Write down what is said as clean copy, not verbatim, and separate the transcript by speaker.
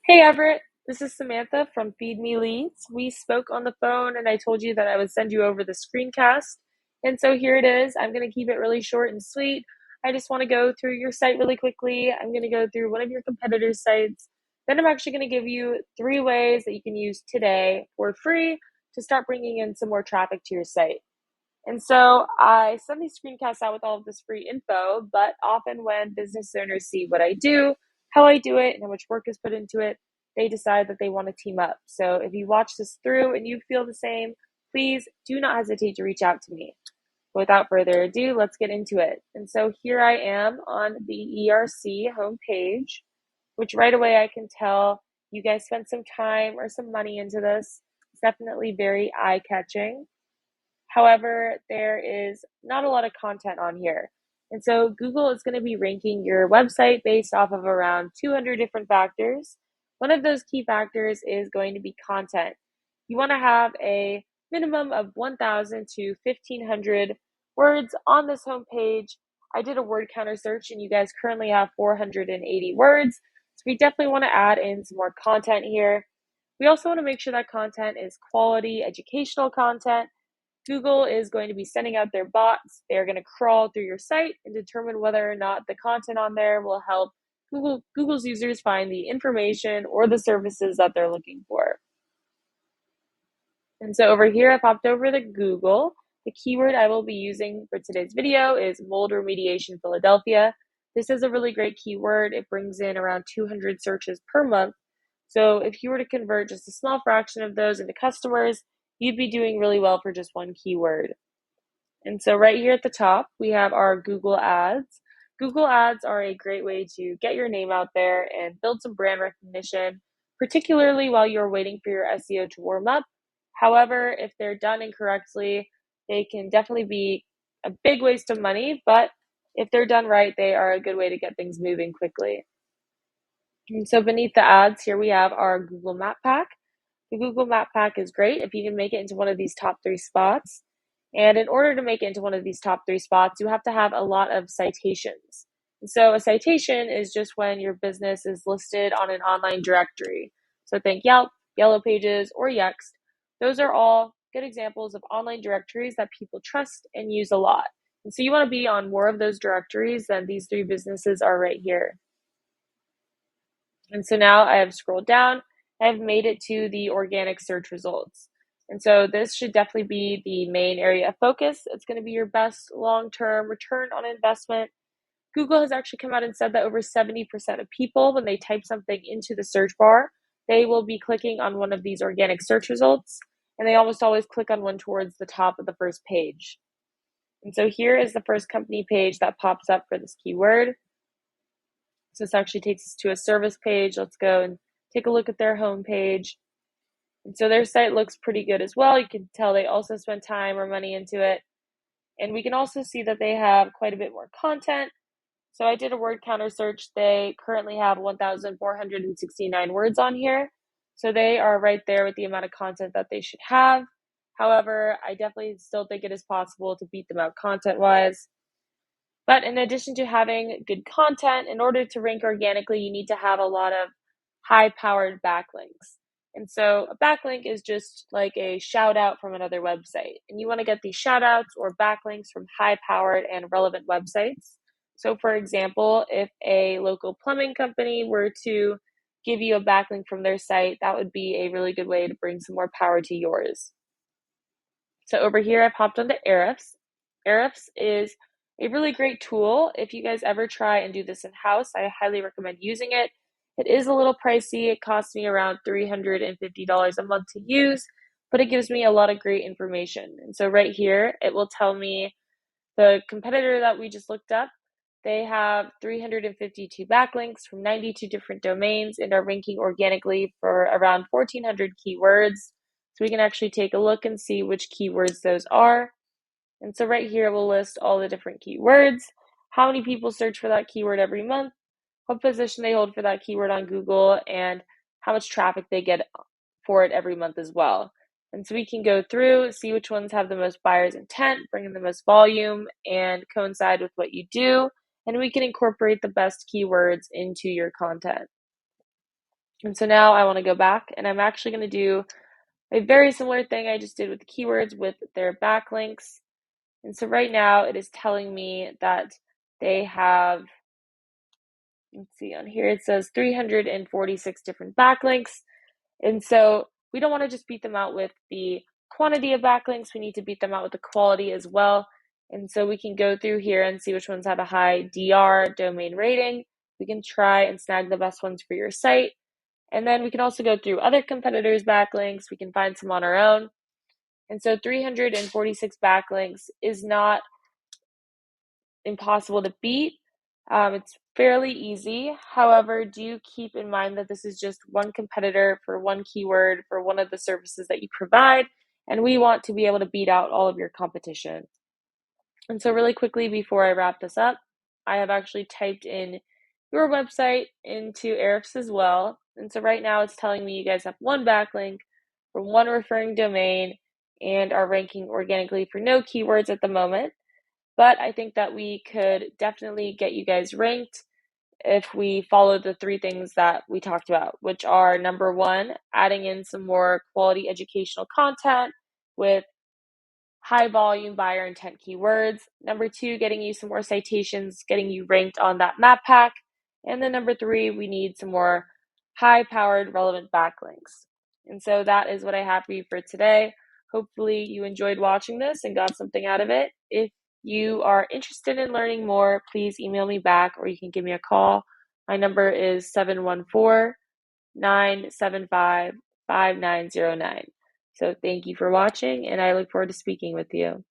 Speaker 1: Hey Everett, this is Samantha from Feed Me Leads. We spoke on the phone and I told you that I would send you over the screencast. And so here it is. I'm going to keep it really short and sweet. I just want to go through your site really quickly. I'm going to go through one of your competitors' sites. Then I'm actually going to give you 3 ways that you can use today for free to start bringing in some more traffic to your site. And so I send these screencasts out with all of this free info, but often when business owners see what I do, how I do it, and how much work is put into it, they decide that they want to team up. So if you watch this through and you feel the same, please do not hesitate to reach out to me. Without further ado, let's get into it. And so here I am on the ERC homepage, which right away I can tell you guys spent some time or some money into this. It's definitely very eye-catching. However, there is not a lot of content on here. And so Google is going to be ranking your website based off of around 200 different factors. One of those key factors is going to be content. You want to have a minimum of 1,000 to 1,500 words on this homepage. I did a word counter search and you guys currently have 480 words. So we definitely want to add in some more content here. We also want to make sure that content is quality educational content. Google is going to be sending out their bots. They're going to crawl through your site and determine whether or not the content on there will help Google's users find the information or the services that they're looking for. And so over here, I popped over to Google. The keyword I will be using for today's video is mold remediation Philadelphia. This is a really great keyword. It brings in around 200 searches per month. So if you were to convert just a small fraction of those into customers, you'd be doing really well for just one keyword. And so right here at the top, we have our Google Ads. Google Ads are a great way to get your name out there and build some brand recognition, particularly while you're waiting for your SEO to warm up. However, if they're done incorrectly, they can definitely be a big waste of money, but if they're done right, they are a good way to get things moving quickly. And so beneath the ads, here we have our Google Map Pack. The Google Map Pack is great if you can make it into one of these top 3 spots. And in order to make it into one of these top 3 spots, you have to have a lot of citations. And so a citation is just when your business is listed on an online directory. So think Yelp, Yellow Pages, or Yext. Those are all good examples of online directories that people trust and use a lot. And so you want to be on more of those directories than these 3 businesses are right here. And so now I have scrolled down. I've made it to the organic search results. And so this should definitely be the main area of focus. It's going to be your best long-term return on investment. Google has actually come out and said that over 70% of people, when they type something into the search bar, they will be clicking on one of these organic search results. And they almost always click on one towards the top of the first page. And so here is the first company page that pops up for this keyword. So this actually takes us to a service page. Let's go and take a look at their homepage. And so their site looks pretty good as well. You can tell they also spent time or money into it. And we can also see that they have quite a bit more content. So I did a word counter search. They currently have 1,469 words on here. So they are right there with the amount of content that they should have. However, I definitely still think it is possible to beat them out content-wise. But in addition to having good content, in order to rank organically, you need to have a lot of high-powered backlinks. And so a backlink is just like a shout out from another website. And you want to get these shout outs or backlinks from high-powered and relevant websites. So for example, if a local plumbing company were to give you a backlink from their site, that would be a really good way to bring some more power to yours. So over here, I've hopped onto Ahrefs. Ahrefs is a really great tool. If you guys ever try and do this in-house, I highly recommend using it. It is a little pricey. It costs me around $350 a month to use, but it gives me a lot of great information. And so right here, it will tell me the competitor that we just looked up. They have 352 backlinks from 92 different domains and are ranking organically for around 1,400 keywords. So we can actually take a look and see which keywords those are. And so right here, we'll list all the different keywords, how many people search for that keyword every month, what position they hold for that keyword on Google, and how much traffic they get for it every month as well. And so we can go through, see which ones have the most buyer's intent, bring in the most volume, and coincide with what you do. And we can incorporate the best keywords into your content. And so now I want to go back, and I'm actually going to do a very similar thing I just did with the keywords with their backlinks. And so right now it is telling me that they have, let's see on here, it says 346 different backlinks. And so we don't want to just beat them out with the quantity of backlinks, we need to beat them out with the quality as well. And so we can go through here and see which ones have a high DR domain rating. We can try and snag the best ones for your site. And then we can also go through other competitors' backlinks. We can find some on our own. And so 346 backlinks is not impossible to beat. It's fairly easy. However, do keep in mind that this is just one competitor for one keyword for one of the services that you provide, and we want to be able to beat out all of your competition. And so really quickly before I wrap this up, I have actually typed in your website into Ahrefs as well. And so right now it's telling me you guys have one backlink from one referring domain and are ranking organically for no keywords at the moment. But I think that we could definitely get you guys ranked if we follow the three things that we talked about, which are number one, adding in some more quality educational content with high volume buyer intent keywords. Number two, getting you some more citations, getting you ranked on that map pack. And then number three, we need some more high powered relevant backlinks. And so that is what I have for you for today. Hopefully you enjoyed watching this and got something out of it. If you are interested in learning more, please email me back or you can give me a call. My number is 714-975-5909. So thank you for watching, and I look forward to speaking with you.